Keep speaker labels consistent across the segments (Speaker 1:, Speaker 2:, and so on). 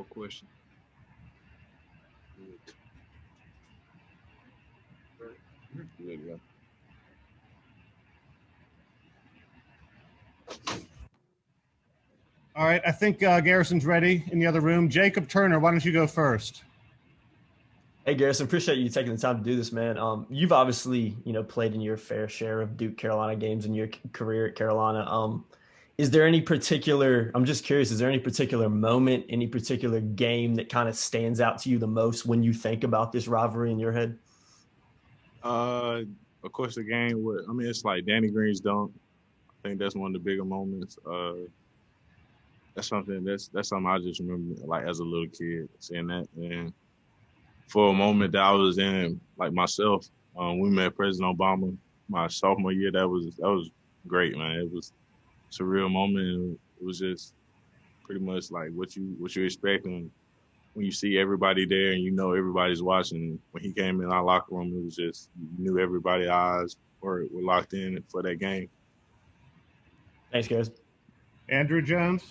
Speaker 1: What question? There you go.
Speaker 2: All right, I think Garrison's ready in the other room. Jacob Turner, why don't you go first?
Speaker 3: Hey, Garrison, appreciate you taking the time to do this, man. You've obviously, played in your fair share of Duke Carolina games in your career at Carolina. Is there any particular, I'm just curious, is there any particular moment, any particular game that kind of stands out to you the most when you think about this rivalry in your head?
Speaker 1: Of course, the game. It's like Danny Green's dunk. I think that's one of the bigger moments. That's something I just remember, like as a little kid, seeing that. And for a moment that I was in, like myself, we met President Obama my sophomore year. That was great, man. It's a real moment. And it was just pretty much like what you expect when you see everybody there and everybody's watching. When he came in our locker room, it was just you knew everybody's eyes were locked in for that game.
Speaker 3: Thanks, guys.
Speaker 2: Andrew Jones.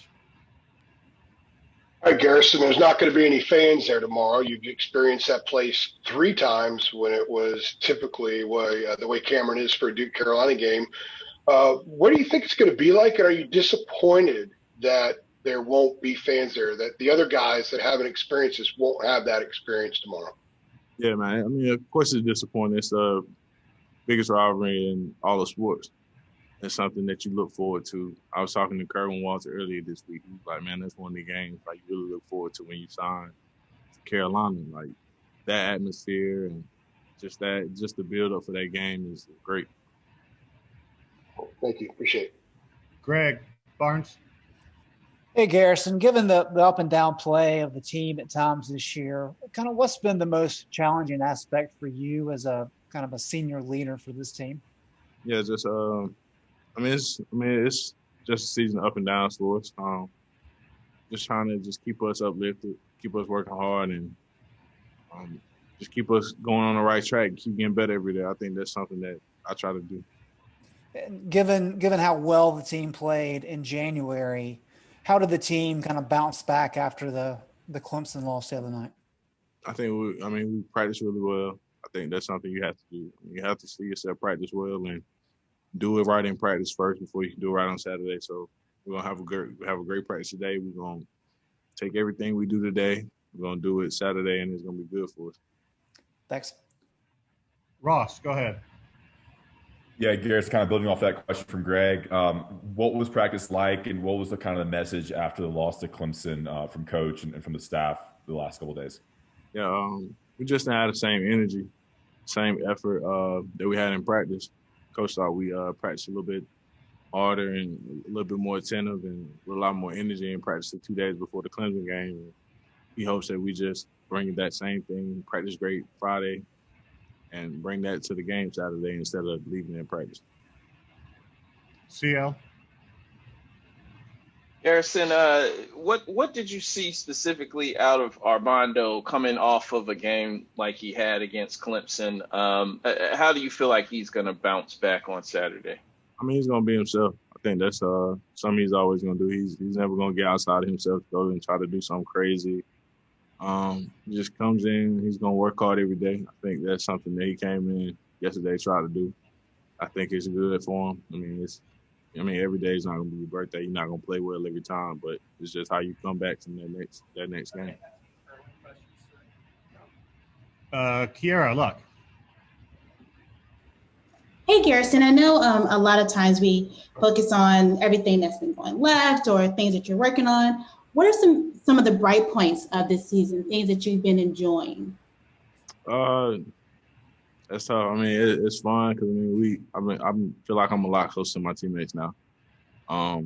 Speaker 4: All right, Garrison, there's not going to be any fans there tomorrow. You've experienced that place 3 times when it was typically the way Cameron is for a Duke Carolina game. What do you think it's going to be like? And are you disappointed that there won't be fans there, that the other guys that haven't experienced this won't have that experience tomorrow?
Speaker 1: Yeah, man. Of course it's disappointing. It's the biggest rivalry in all of sports. It's something that you look forward to. I was talking to Kerwin Walter earlier this week. He was like, man, that's one of the games like you really look forward to when you sign to Carolina. Like that atmosphere and just the build up for that game is great.
Speaker 4: Thank you. Appreciate it.
Speaker 2: Greg Barnes.
Speaker 5: Hey, Garrison, given the up and down play of the team at times this year, kind of what's been the most challenging aspect for you as a kind of a senior leader for this team?
Speaker 1: Yeah, just it's just a season up and down for us. Just trying to just keep us uplifted, keep us working hard, and just keep us going on the right track, keep getting better every day. I think that's something that I try to do.
Speaker 5: And given how well the team played in January, how did the team kind of bounce back after the Clemson loss the other night?
Speaker 1: I think we practiced really well. I think that's something you have to do. You have to see yourself practice well and do it right in practice first before you can do it right on Saturday. So we're gonna have a great practice today. We're gonna take everything we do today. We're gonna do it Saturday, and it's gonna be good for us.
Speaker 5: Thanks.
Speaker 2: Ross, go ahead.
Speaker 6: Yeah, Garrett's kind of building off that question from Greg. What was practice like, and what was the kind of the message after the loss to Clemson from coach and from the staff the last couple of days?
Speaker 1: Yeah, we just didn't have the same energy, same effort that we had in practice. Coach thought we practiced a little bit harder and a little bit more attentive and with a lot more energy in practice the 2 days before the Clemson game. And he hopes that we just bring that same thing, practice great Friday, and bring that to the game Saturday instead of leaving it in practice.
Speaker 2: CL?
Speaker 7: Garrison, what did you see specifically out of Armando coming off of a game like he had against Clemson? How do you feel like he's going to bounce back on Saturday?
Speaker 1: He's going to be himself. I think that's something he's always going to do. He's never going to get outside of himself, go and try to do something crazy. He just comes in. He's going to work hard every day. I think that's something that he came in yesterday tried to do. I think it's good for him. Every day is not going to be your birthday. You're not going to play well every time, but it's just how you come back from that next game.
Speaker 2: Kiara, look.
Speaker 8: Hey, Garrison, I know a lot of times we focus on everything that's been going left or things that you're working on. What are some of the bright points of this season, things that you've been enjoying?
Speaker 1: That's tough. It's fun because I feel like I'm a lot closer to my teammates now. A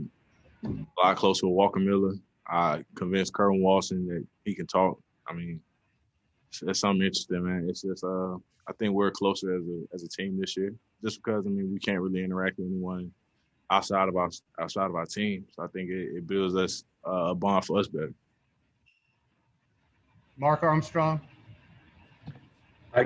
Speaker 1: lot closer with Walker Miller. I convinced Kerwin Walton that he can talk. It's something interesting, man. It's just I think we're closer as a team this year, just because we can't really interact with anyone outside of our team. So I think it builds us a bond for us better.
Speaker 2: Mark Armstrong.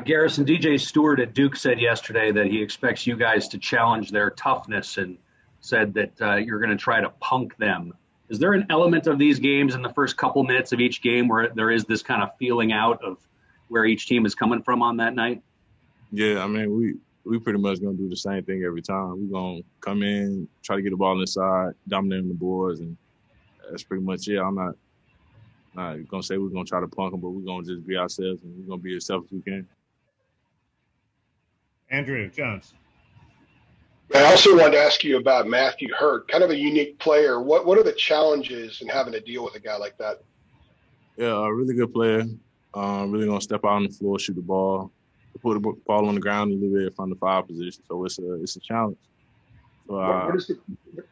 Speaker 9: Garrison, DJ Stewart at Duke said yesterday that he expects you guys to challenge their toughness and said that you're going to try to punk them. Is there an element of these games in the first couple minutes of each game where there is this kind of feeling out of where each team is coming from on that night?
Speaker 1: Yeah, I mean, we pretty much gonna do the same thing every time. We're gonna come in, try to get the ball inside, dominate on the boards, and that's pretty much it. I'm not gonna say we're gonna try to punk them, but we're gonna just be ourselves and we're gonna be as self as we can.
Speaker 2: Andrew Jones.
Speaker 4: I also wanted to ask you about Matthew Hurt, kind of a unique player. What are the challenges in having to deal with a guy like that?
Speaker 1: Yeah, a really good player. Really gonna step out on the floor, shoot the ball, put the ball on the ground, and leave it from the foul position. So it's a challenge. So,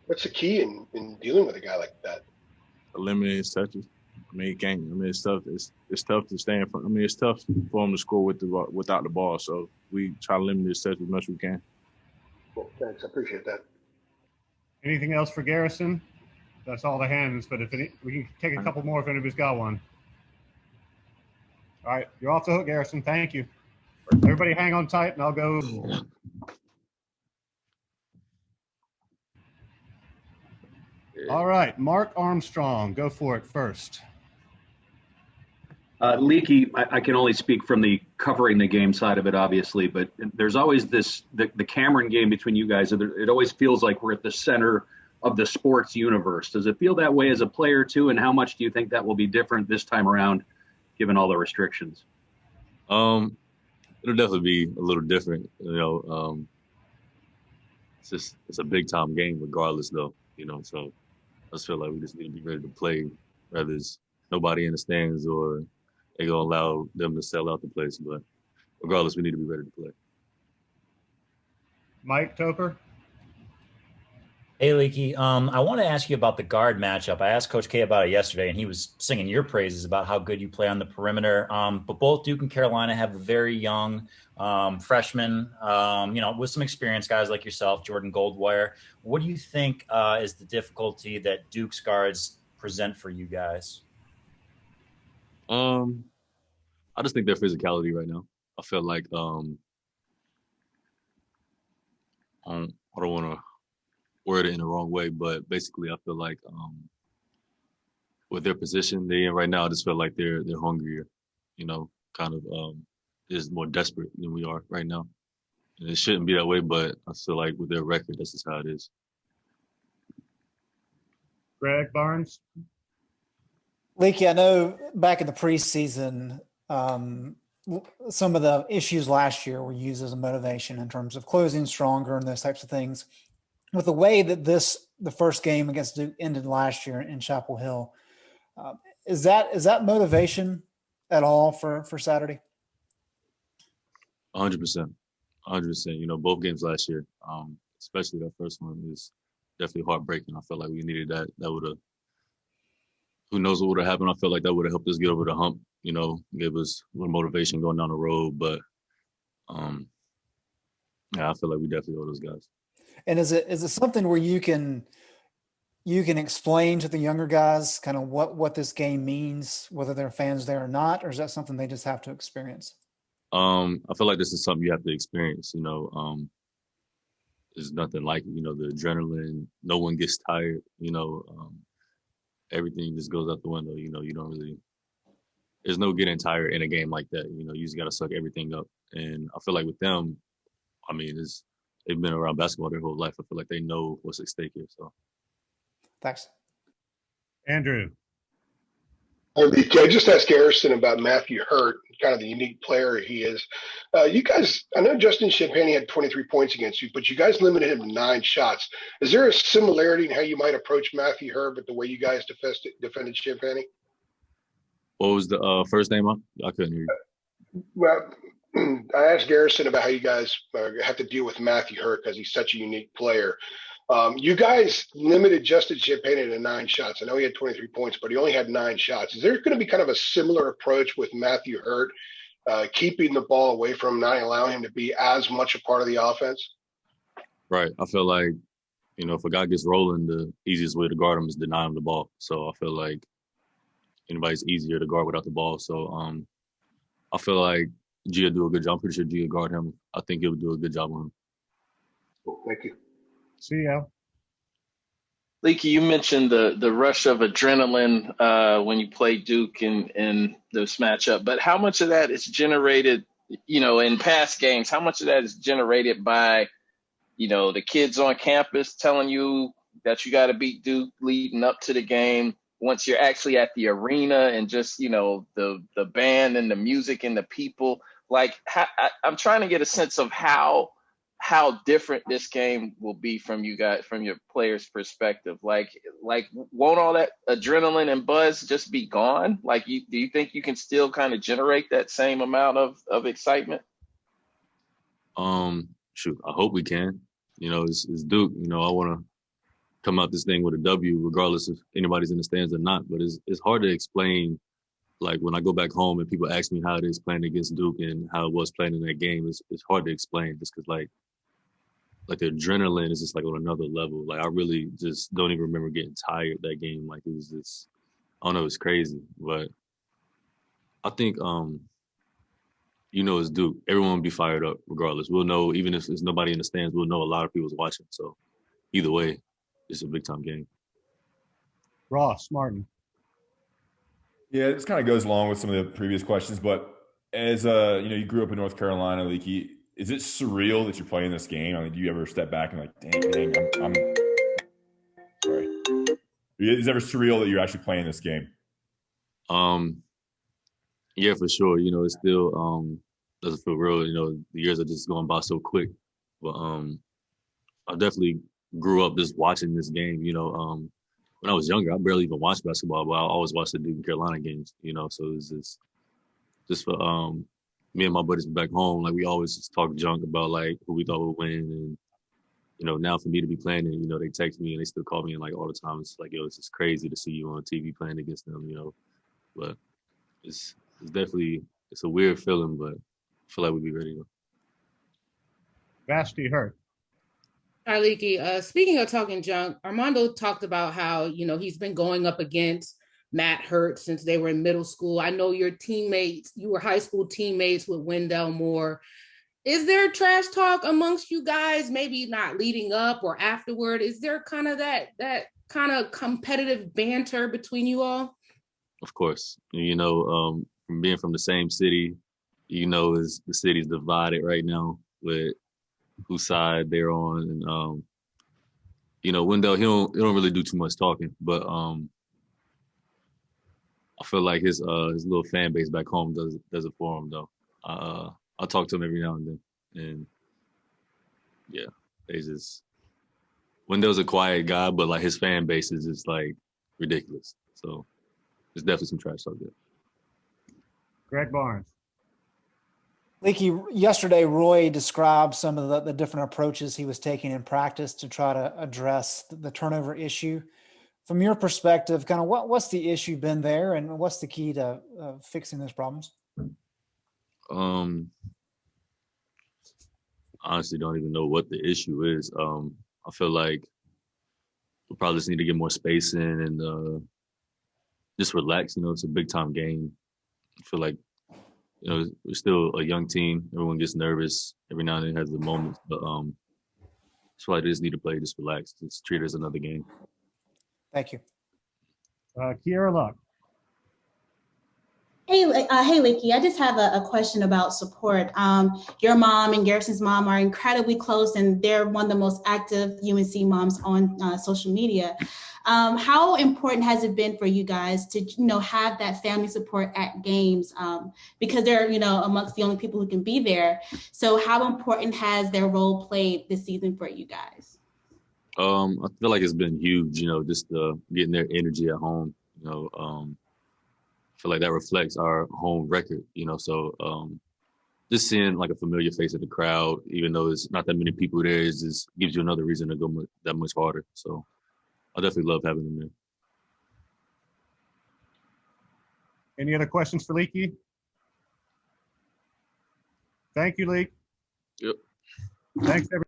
Speaker 4: what's the key in dealing with a guy like that?
Speaker 1: Eliminate his touches. I mean, he can't. I mean, it's tough. It's tough to stay in front. I mean, it's tough for him to score without the ball. So we try to limit his touches as much as we can.
Speaker 4: Well, thanks. I appreciate that.
Speaker 2: Anything else for Garrison? That's all the hands, but we can take a couple more if anybody's got one. All right, you're off the hook, Garrison. Thank you. Everybody hang on tight, and I'll go. All right, Mark Armstrong, go for it first.
Speaker 9: Leaky, I can only speak from the covering the game side of it, obviously, but there's always the Cameron game between you guys. It always feels like we're at the center of the sports universe. Does it feel that way as a player too? And how much do you think that will be different this time around, given all the restrictions?
Speaker 10: It'll definitely be a little different. It's a big time game regardless, though. So I just feel like we just need to be ready to play, whether it's nobody in the stands or they're going to allow them to sell out the place. But regardless, we need to be ready to play.
Speaker 2: Mike Toper?
Speaker 11: Hey, Leaky. I want to ask you about the guard matchup. I asked Coach K about it yesterday, and he was singing your praises about how good you play on the perimeter. But both Duke and Carolina have very young freshmen, with some experience, guys like yourself, Jordan Goldwire. What do you think is the difficulty that Duke's guards present for you guys?
Speaker 10: I just think their physicality right now. I feel like I don't want to word it in the wrong way, but basically I feel like with their position they're in right now, I just feel like they're hungrier, is more desperate than we are right now. And it shouldn't be that way, but I feel like with their record, that's just how it is.
Speaker 2: Greg Barnes?
Speaker 5: Leaky, I know back in the preseason, some of the issues last year were used as a motivation in terms of closing stronger and those types of things. With the way that the first game against Duke ended last year in Chapel Hill, is that motivation at all for Saturday?
Speaker 10: 100%. Both games last year, especially that first one, is definitely heartbreaking. I felt like we needed that. That would have, who knows what would have happened. I felt like that would have helped us get over the hump, gave us a little motivation going down the road. But I feel like we definitely owe those guys.
Speaker 5: And is it something where you can explain to the younger guys kind of what this game means, whether they're fans there or not, or is that something they just have to experience?
Speaker 10: I feel like this is something you have to experience. There's nothing like it. The adrenaline. No one gets tired. Everything just goes out the window. You don't really. There's no getting tired in a game like that. You just got to suck everything up. And I feel like with them, I mean, they've been around basketball their whole life. I feel like they know what's at stake here. So,
Speaker 5: thanks,
Speaker 2: Andrew.
Speaker 4: I just asked Garrison about Matthew Hurt, kind of the unique player he is. You guys, I know Justin Champagnie had 23 points against you, but you guys limited him to 9 shots. Is there a similarity in how you might approach Matthew Hurt with the way you guys defended Champagnie?
Speaker 10: What was the first name? I couldn't hear you.
Speaker 4: Well, I asked Garrison about how you guys have to deal with Matthew Hurt because he's such a unique player. You guys limited Justin Champagnie to 9 shots. I know he had 23 points, but he only had 9 shots. Is there going to be kind of a similar approach with Matthew Hurt, keeping the ball away from him, not allowing him to be as much a part of the offense?
Speaker 10: Right. I feel like, if a guy gets rolling, the easiest way to guard him is deny him the ball. So I feel like anybody's easier to guard without the ball. So I feel like Gia do a good job. I'm pretty sure Gia guard him. I think he'll do a good job on him.
Speaker 4: Cool. Thank you.
Speaker 2: See ya.
Speaker 7: Leaky, you mentioned the rush of adrenaline when you play Duke in this matchup, but how much of that is generated, in past games? How much of that is generated by, the kids on campus telling you that you got to beat Duke leading up to the game? Once you're actually at the arena and just, the band and the music and the people, like I'm trying to get a sense of how different this game will be from you guys, from your players' perspective. Like won't all that adrenaline and buzz just be gone? Like, do you think you can still kind of generate that same amount of excitement?
Speaker 10: Shoot, I hope we can. It's Duke. I want to come out this thing with a W, regardless if anybody's in the stands or not. But it's hard to explain. Like when I go back home and people ask me how it is playing against Duke and how it was playing in that game, it's hard to explain just because like the adrenaline is just like on another level. Like I really just don't even remember getting tired that game. Like it was just, I don't know, it's crazy. But I think, it's Duke. Everyone will be fired up regardless. We'll know, even if there's nobody in the stands, we'll know a lot of people's watching. So either way, it's a big time game.
Speaker 2: Ross Martin.
Speaker 6: Yeah, this kind of goes along with some of the previous questions, but as you grew up in North Carolina, Leaky, is it surreal that you're playing this game? I mean, do you ever step back and like, dang, I'm sorry. Is it ever surreal that you're actually playing this game?
Speaker 10: Yeah, for sure. It still doesn't feel real. The years are just going by so quick. But I definitely grew up just watching this game. When I was younger, I barely even watched basketball, but I always watched the Duke and Carolina games. So it's just for me and my buddies back home, like we always just talk junk about like who we thought would win. And now for me to be playing it, they text me and they still call me and like all the time. It's like, yo, it's just crazy to see you on TV playing against them. But it's definitely, it's a weird feeling, but I feel like we'll be ready to go.
Speaker 2: Vashti Hurt.
Speaker 12: Hi, Leaky. Speaking of talking junk, Armando talked about how, he's been going up against Matt Hurt since they were in middle school. I know your teammates, you were high school teammates with Wendell Moore. Is there trash talk amongst you guys, maybe not leading up or afterward? Is there kind of that kind of competitive banter between you all?
Speaker 10: Of course. From being from the same city, is the city's divided right now with whose side they're on. And Wendell, he don't really do too much talking, but I feel like his little fan base back home does it for him though. I talk to him every now and then, and yeah, Wendell's a quiet guy, but like his fan base is just like ridiculous. So there's definitely some trash talk there.
Speaker 2: Greg Barnes.
Speaker 5: Leaky, yesterday Roy described some of the different approaches he was taking in practice to try to address the turnover issue. From your perspective, kind of what's the issue been there, and what's the key to fixing those problems?
Speaker 10: Honestly, don't even know what the issue is. I feel like we probably just need to get more space in and just relax. It's a big time game. I feel like we're still a young team. Everyone gets nervous every now and then, has the moments, but I feel like they just need to play, just relax, just treat it as another game.
Speaker 5: Thank you.
Speaker 2: Kiera Luck.
Speaker 8: Hey, Leaky, I just have a question about support. Your mom and Garrison's mom are incredibly close, and they're one of the most active UNC moms on social media. How important has it been for you guys to, have that family support at games? Because they're, amongst the only people who can be there. So how important has their role played this season for you guys?
Speaker 10: I feel like it's been huge, just getting their energy at home. I feel like that reflects our home record, so just seeing like a familiar face in the crowd, even though there's not that many people there, it just gives you another reason to go that much harder. So I definitely love having them there.
Speaker 2: Any other questions for Leaky? Thank you, Leak.
Speaker 10: Yep.
Speaker 2: Thanks, everybody.